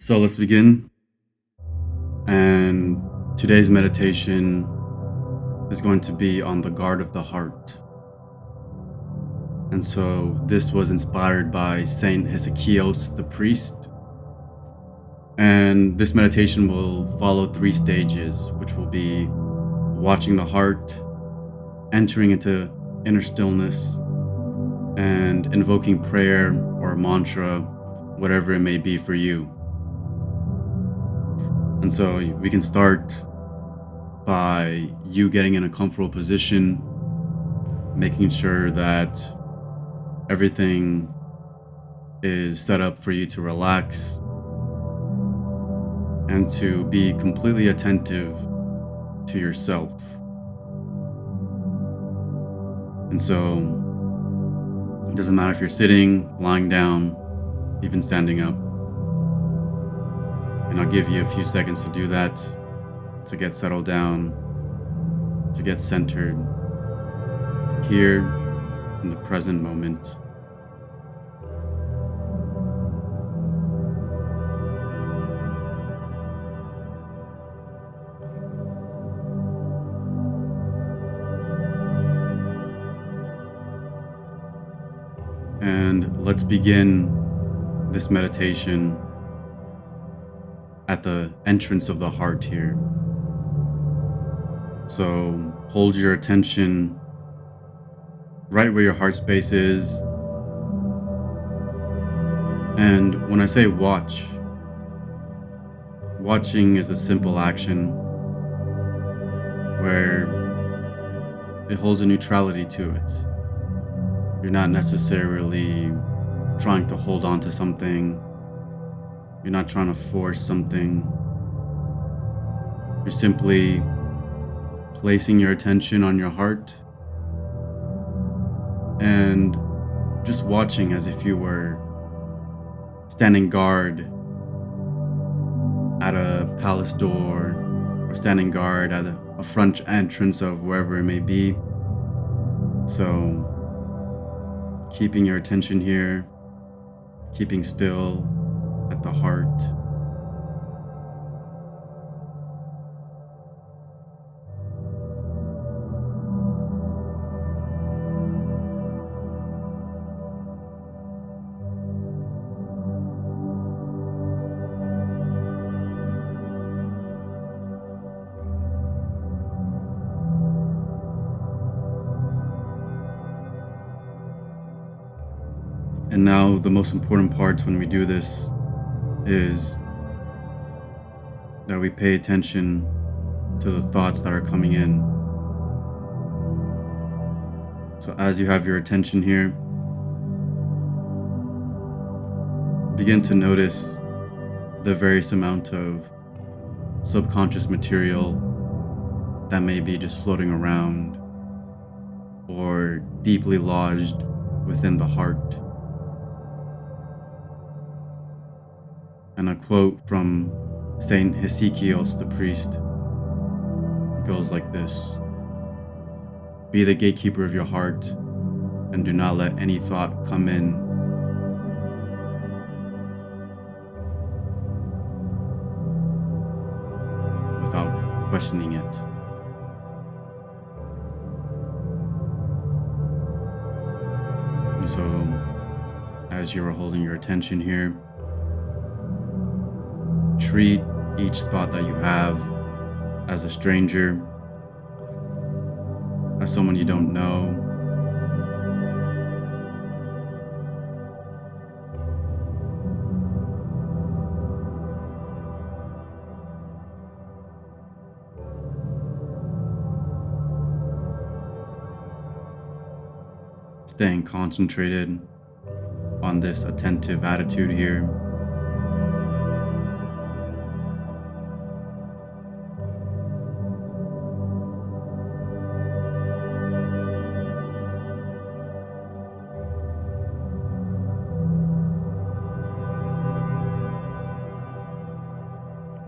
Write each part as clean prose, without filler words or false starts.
So let's begin. And today's meditation is going to be on the guard of the heart. And so this was inspired by Saint Hesychios, the priest. And this meditation will follow three stages, which will be watching the heart, entering into inner stillness, and invoking prayer or mantra, whatever it may be for you. And so we can start by you getting in a comfortable position, making sure that everything is set up for you to relax and to be completely attentive to yourself. And so it doesn't matter if you're sitting, lying down, even standing up. And I'll give you a few seconds to do that, to get settled down, to get centered here in the present moment. And let's begin this meditation at the entrance of the heart here. So hold your attention right where your heart space is. And when I say watch, watching is a simple action where it holds a neutrality to it. You're not necessarily trying to hold on to something. You're not trying to force something. You're simply placing your attention on your heart and just watching as if you were standing guard at a palace door or standing guard at a front entrance of wherever it may be. So keeping your attention here, keeping still at the heart. And now the most important part when we do this is that we pay attention to the thoughts that are coming in. So as you have your attention here, begin to notice the various amount of subconscious material that may be just floating around or deeply lodged within the heart. And a quote from Saint Hesychios, the priest, goes like this: "Be the gatekeeper of your heart, and do not let any thought come in without questioning it." And so, as you are holding your attention here, treat each thought that you have as a stranger, as someone you don't know. Staying concentrated on this attentive attitude here.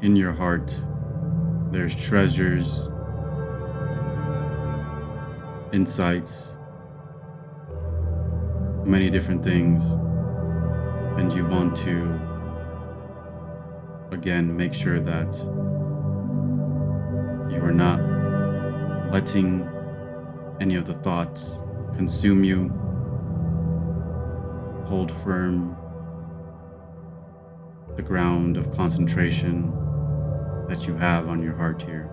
In your heart, there's treasures, insights, many different things, and you want to again, make sure that you are not letting any of the thoughts consume you. Hold firm the ground of concentration that you have on your heart here.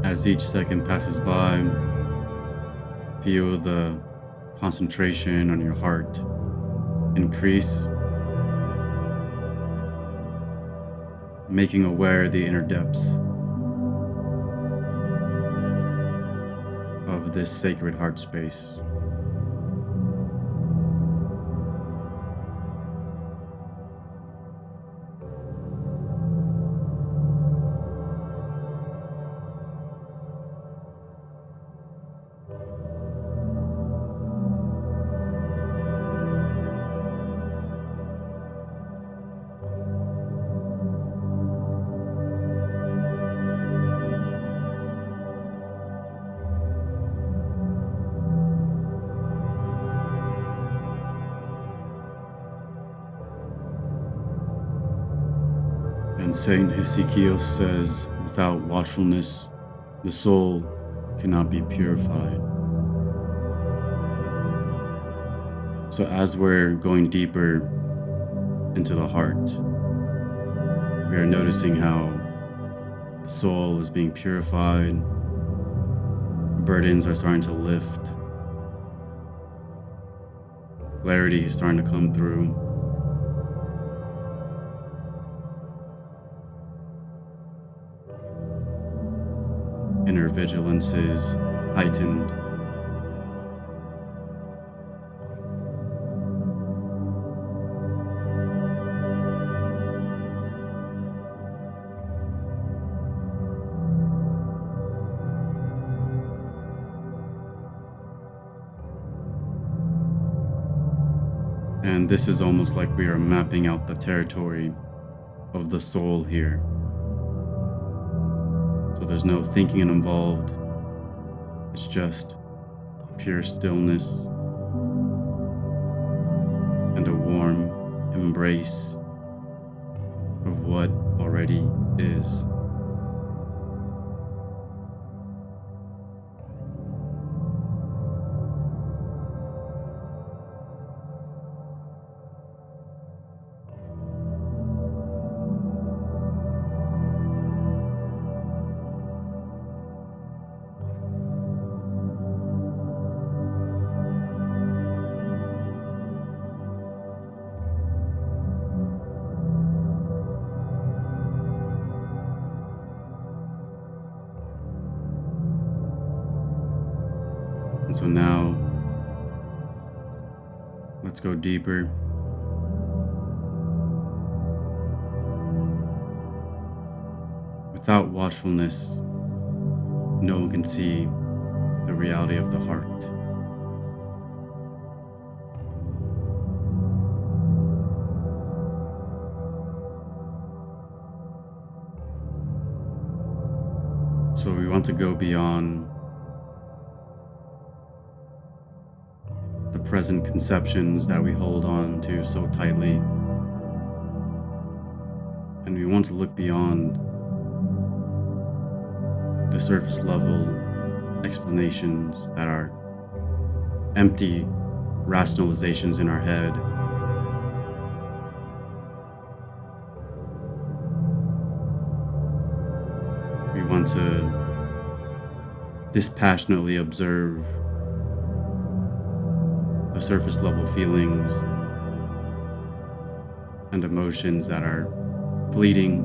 As each second passes by, feel the concentration on your heart increase, making aware the inner depths of this sacred heart space. And Saint Hesychios says, without watchfulness, the soul cannot be purified. So as we're going deeper into the heart, we are noticing how the soul is being purified, burdens are starting to lift, clarity is starting to come through. Inner vigilance is heightened. And this is almost like we are mapping out the territory of the soul here. So there's no thinking involved. It's just pure stillness and a warm embrace of what already is. And so now, let's go deeper. Without watchfulness, no one can see the reality of the heart. So we want to go beyond the present conceptions that we hold on to so tightly. And we want to look beyond the surface level explanations that are empty rationalizations in our head. We want to dispassionately observe the surface level feelings and emotions that are fleeting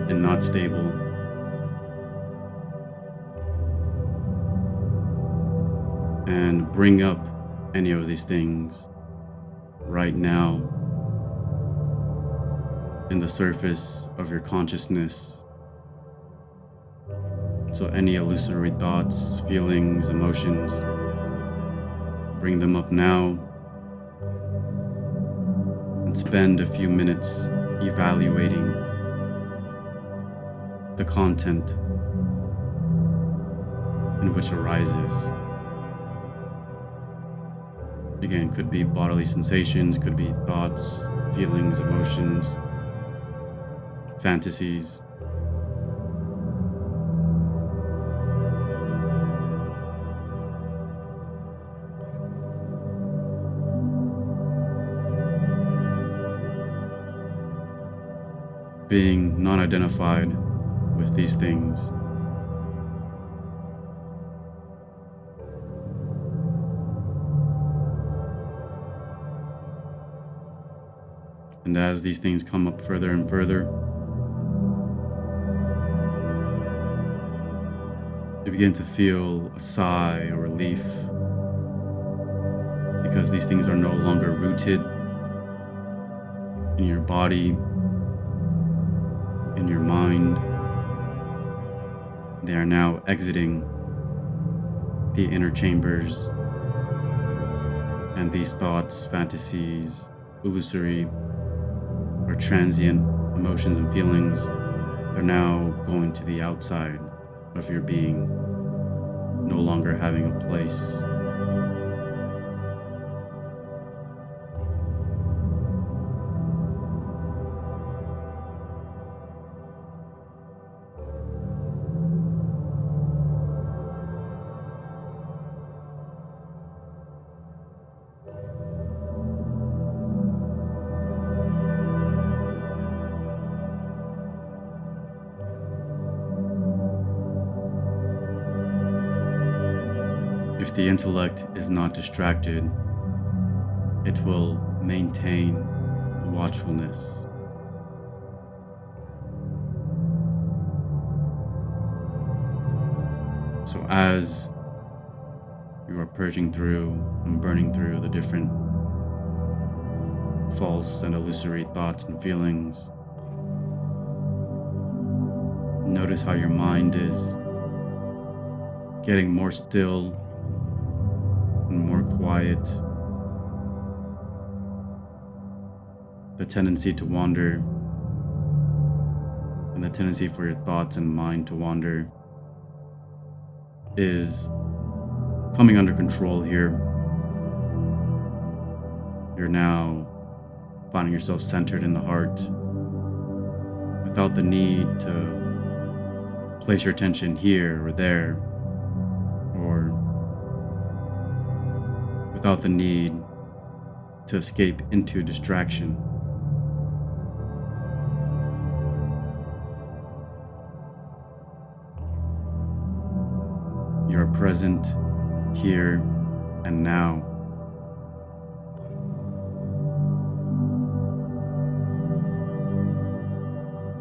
and not stable. And bring up any of these things right now in the surface of your consciousness So any illusory thoughts, feelings, emotions, bring them up now and spend a few minutes evaluating the content in which arises. Again, could be bodily sensations, could be thoughts, feelings, emotions, fantasies. Being non-identified with these things. And as these things come up further and further, you begin to feel a sigh or relief because these things are no longer rooted in your body, in your mind. They are now exiting the inner chambers, and these thoughts, fantasies, illusory or transient emotions and feelings, they're now going to the outside of your being, no longer having a place. If the intellect is not distracted, it will maintain watchfulness. So as you are purging through and burning through the different false and illusory thoughts and feelings, notice how your mind is getting more still and more quiet. The tendency to wander and the tendency for your thoughts and mind to wander is coming under control here. You're now finding yourself centered in the heart without the need to place your attention here or there, or without the need to escape into distraction. You're present here and now.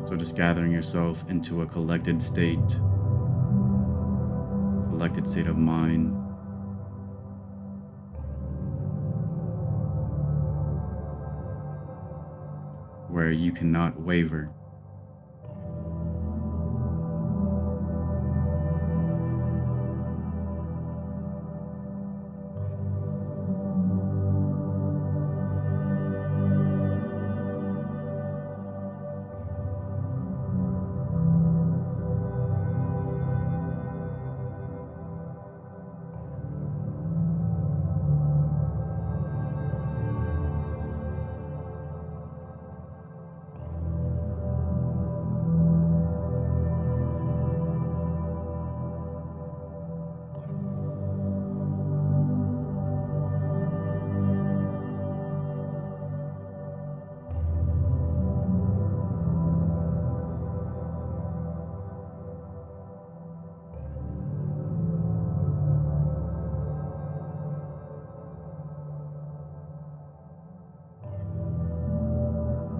So just gathering yourself into a collected state of mind. Where you cannot waver.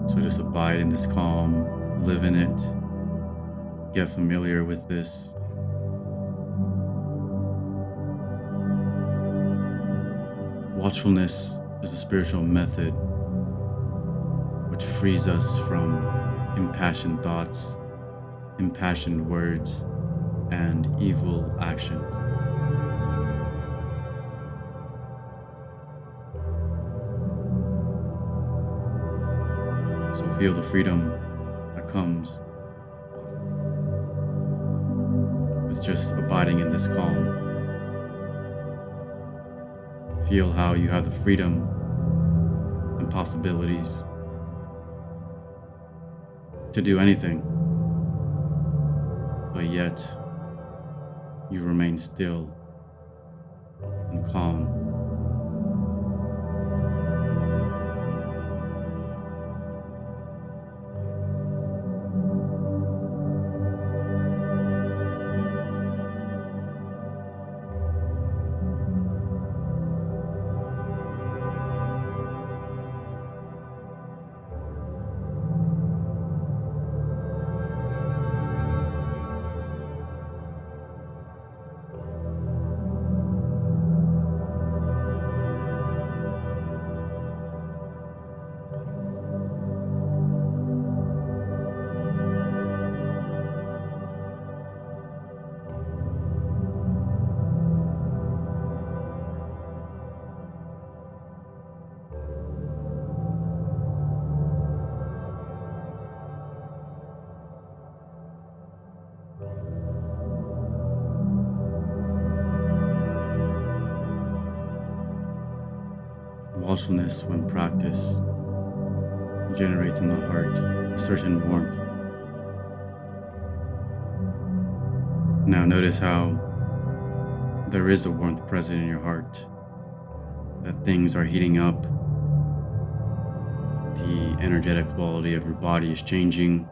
So just abide in this calm, live in it, get familiar with this. Watchfulness is a spiritual method which frees us from impassioned thoughts, impassioned words, and evil action. So feel the freedom that comes with just abiding in this calm. Feel how you have the freedom and possibilities to do anything, but yet you remain still and calm. Watchfulness, when practiced, generates in the heart a certain warmth. Now notice how there is a warmth present in your heart, that things are heating up, the energetic quality of your body is changing.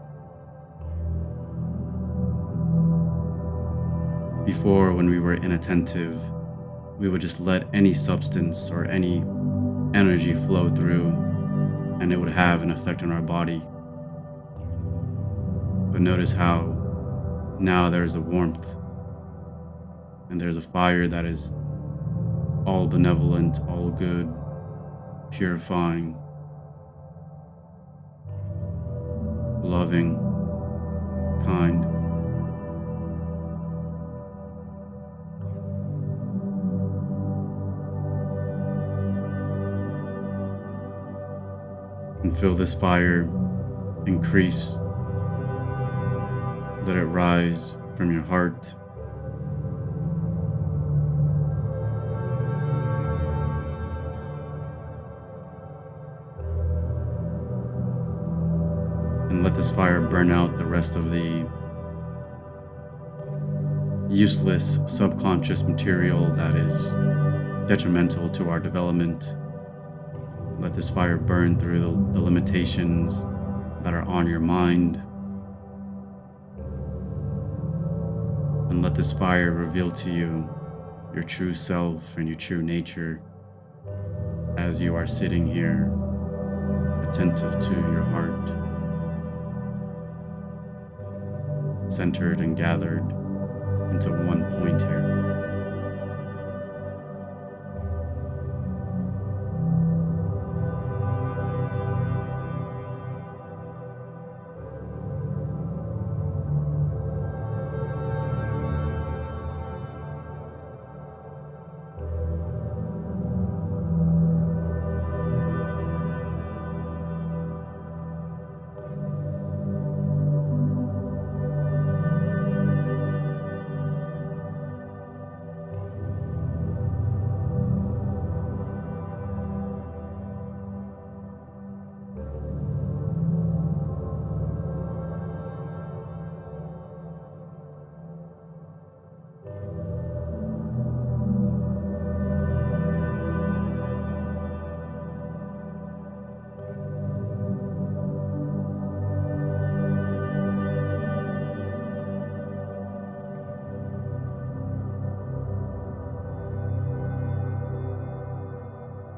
Before, when we were inattentive, we would just let any substance or any energy flow through, and it would have an effect on our body. But notice how now there's a warmth, and there's a fire that is all benevolent, all good, purifying, loving, kind. And feel this fire increase. Let it rise from your heart. And let this fire burn out the rest of the useless subconscious material that is detrimental to our development. Let this fire burn through the limitations that are on your mind. And let this fire reveal to you your true self and your true nature as you are sitting here, attentive to your heart, centered and gathered into one point here.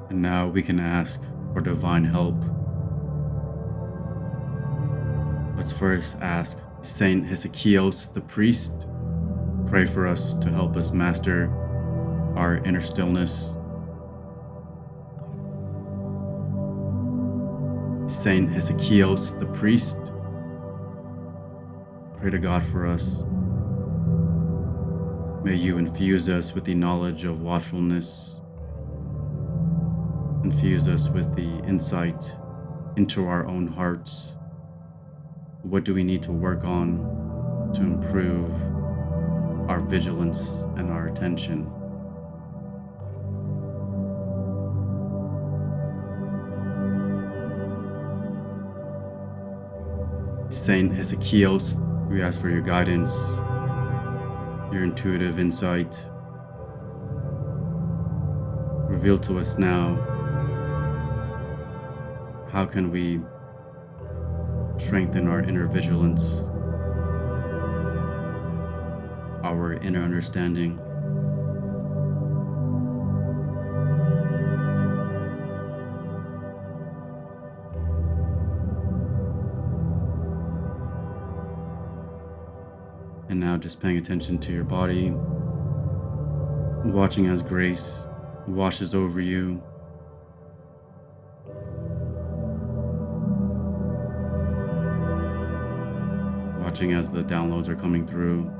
And now we can ask for divine help. Let's first ask Saint Hesychios, the priest, pray for us to help us master our inner stillness. Saint Hesychios, the priest, pray to God for us May you infuse us with the knowledge of watchfulness, infuse us with the insight into our own hearts. What do we need to work on to improve our vigilance and our attention? Saint Hesychios, we ask for your guidance, your intuitive insight. Reveal to us now, how can we strengthen our inner vigilance, our inner understanding? And now just paying attention to your body, watching as grace washes over you. Watching as the downloads are coming through.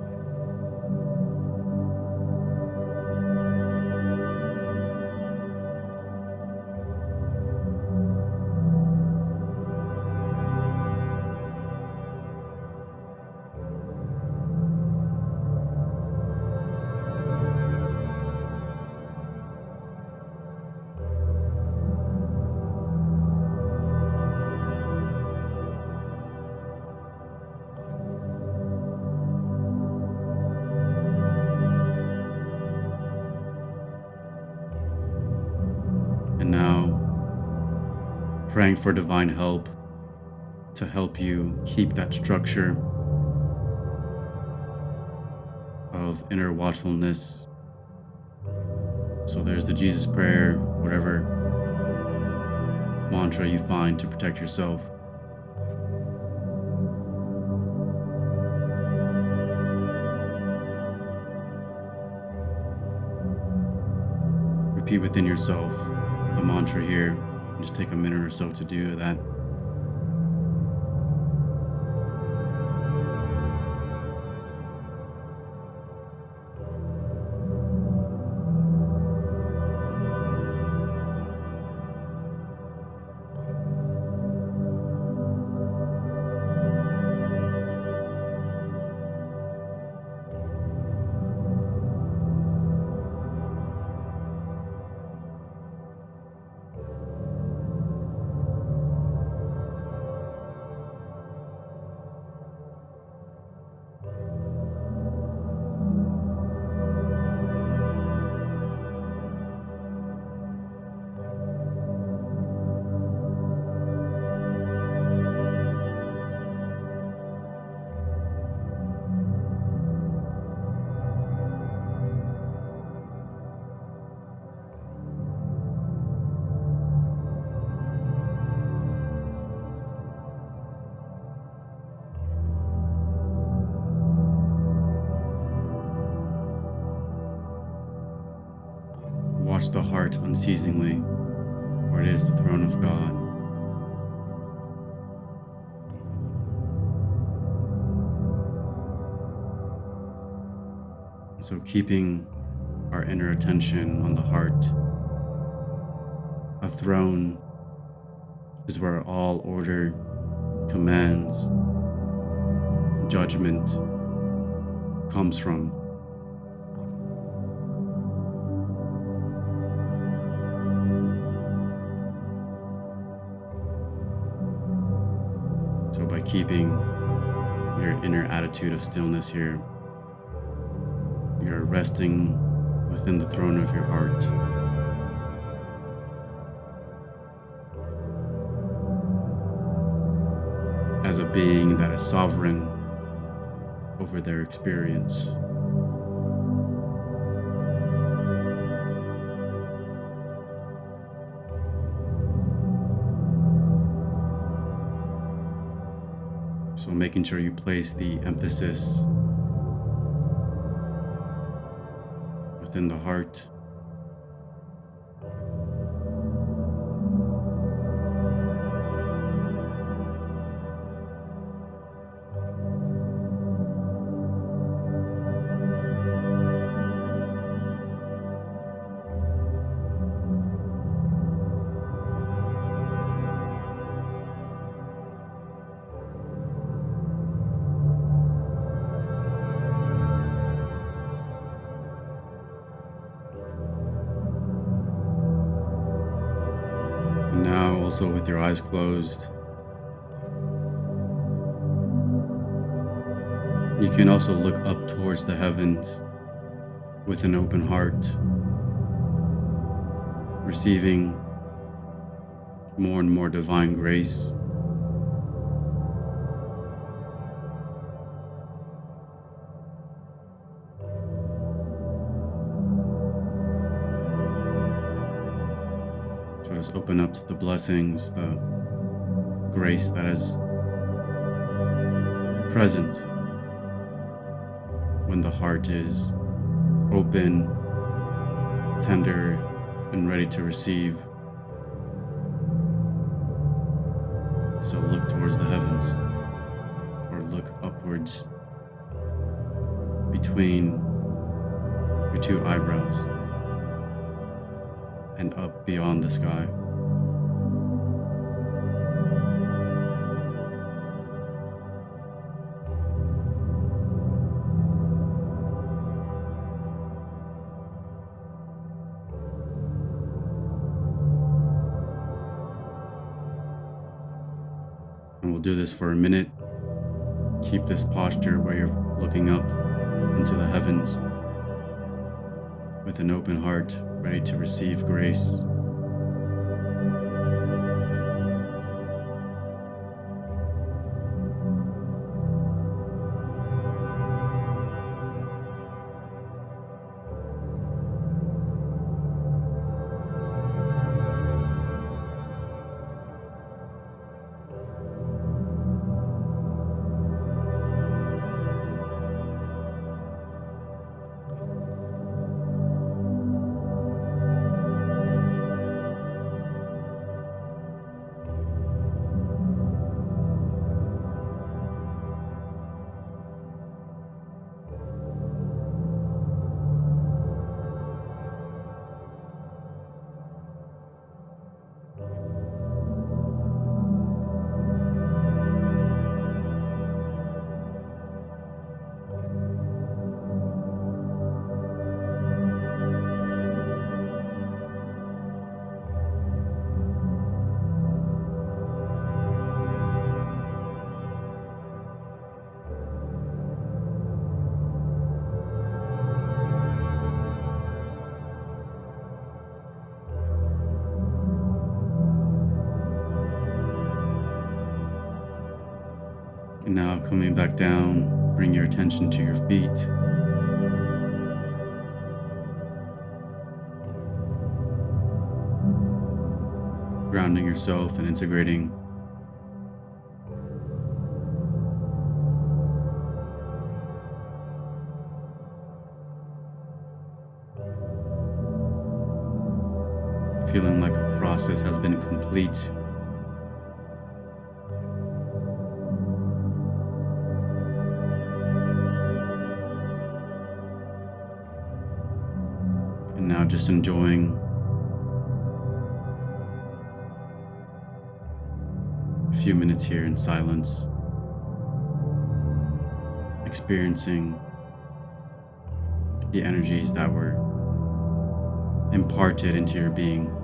And now, praying for divine help to help you keep that structure of inner watchfulness. So there's the Jesus prayer, whatever mantra you find to protect yourself. Repeat within yourself the mantra here. Just take a minute or so to do that. Watch the heart unceasingly, for it is the throne of God. So keeping our inner attention on the heart, a throne is where all order, commands, judgment comes from. So by keeping your inner attitude of stillness here, you're resting within the throne of your heart. As a being that is sovereign over their experience. So making sure you place the emphasis within the heart. Now, also with your eyes closed, you can also look up towards the heavens with an open heart, receiving more and more divine grace. So just open up to the blessings, the grace that is present when the heart is open, tender, and ready to receive. So look towards the heavens, or look upwards between your two eyebrows and up beyond the sky. And we'll do this for a minute. Keep this posture where you're looking up into the heavens with an open heart, ready to receive grace. And now coming back down, bring your attention to your feet. Grounding yourself and integrating feeling like a process has been complete. And now just enjoying a few minutes here in silence, experiencing the energies that were imparted into your being.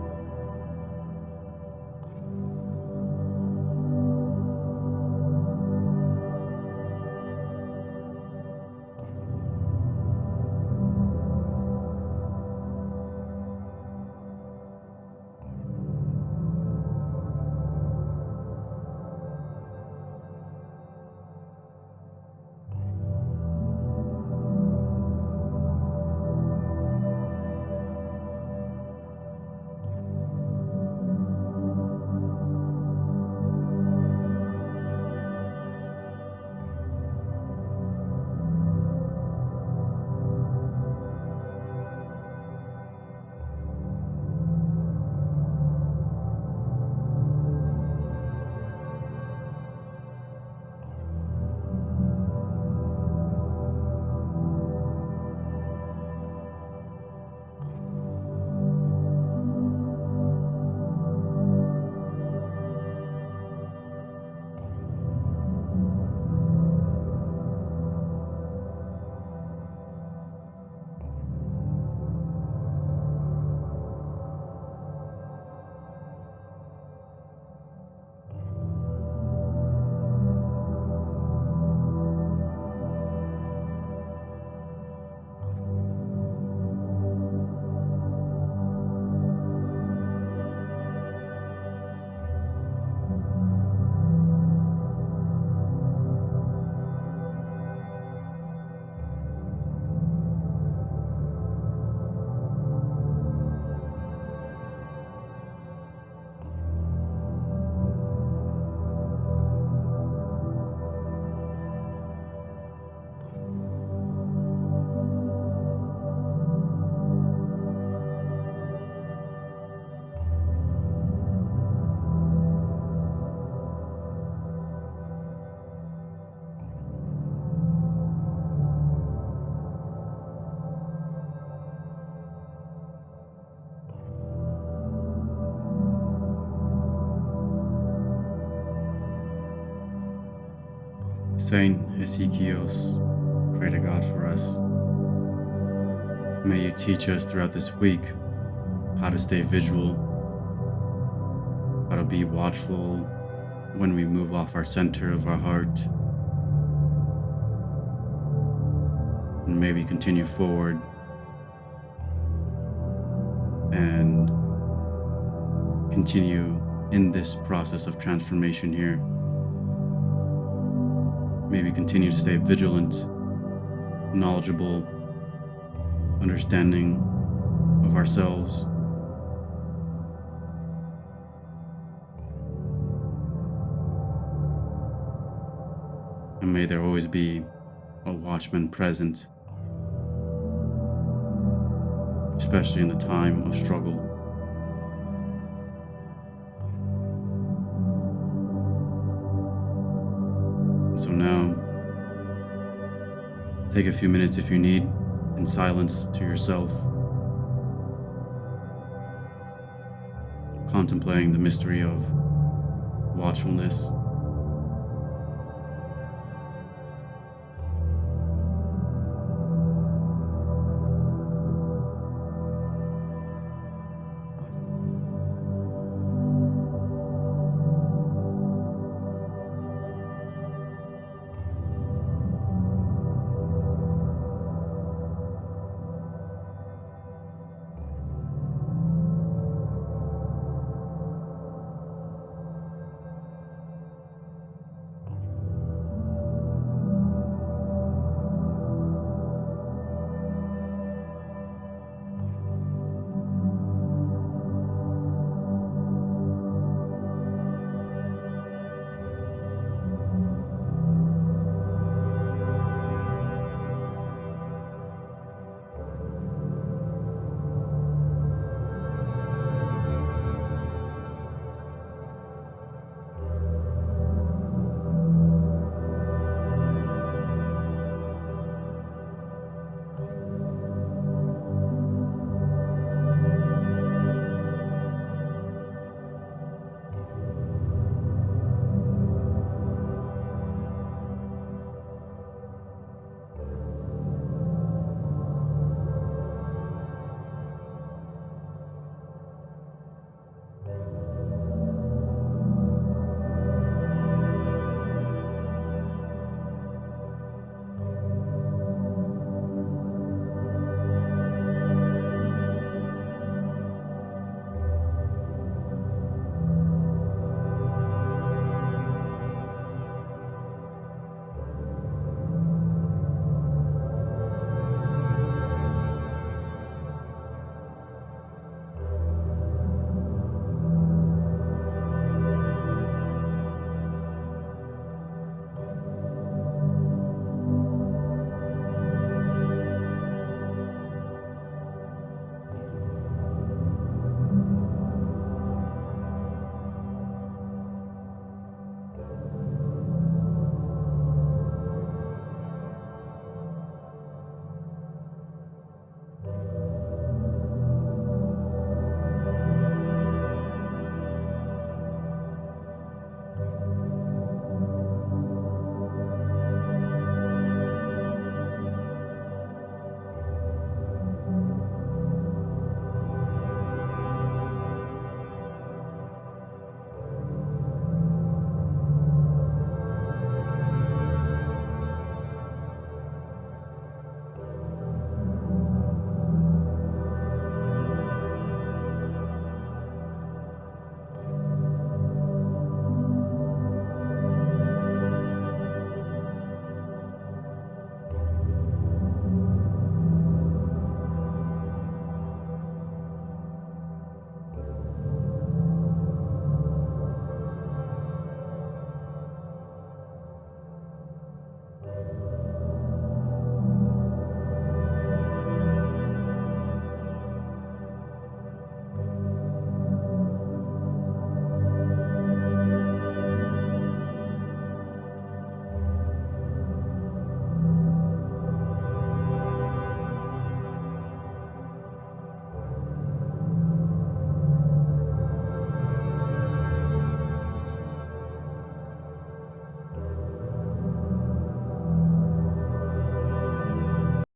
Saint Hesychios, pray to God for us. May you teach us throughout this week how to stay vigilant, how to be watchful when we move off our center of our heart, and may we continue forward and continue in this process of transformation here. May we continue to stay vigilant, knowledgeable, understanding of ourselves. And may there always be a watchman present, especially in the time of struggle. So now, take a few minutes if you need, in silence to yourself, contemplating the mystery of watchfulness.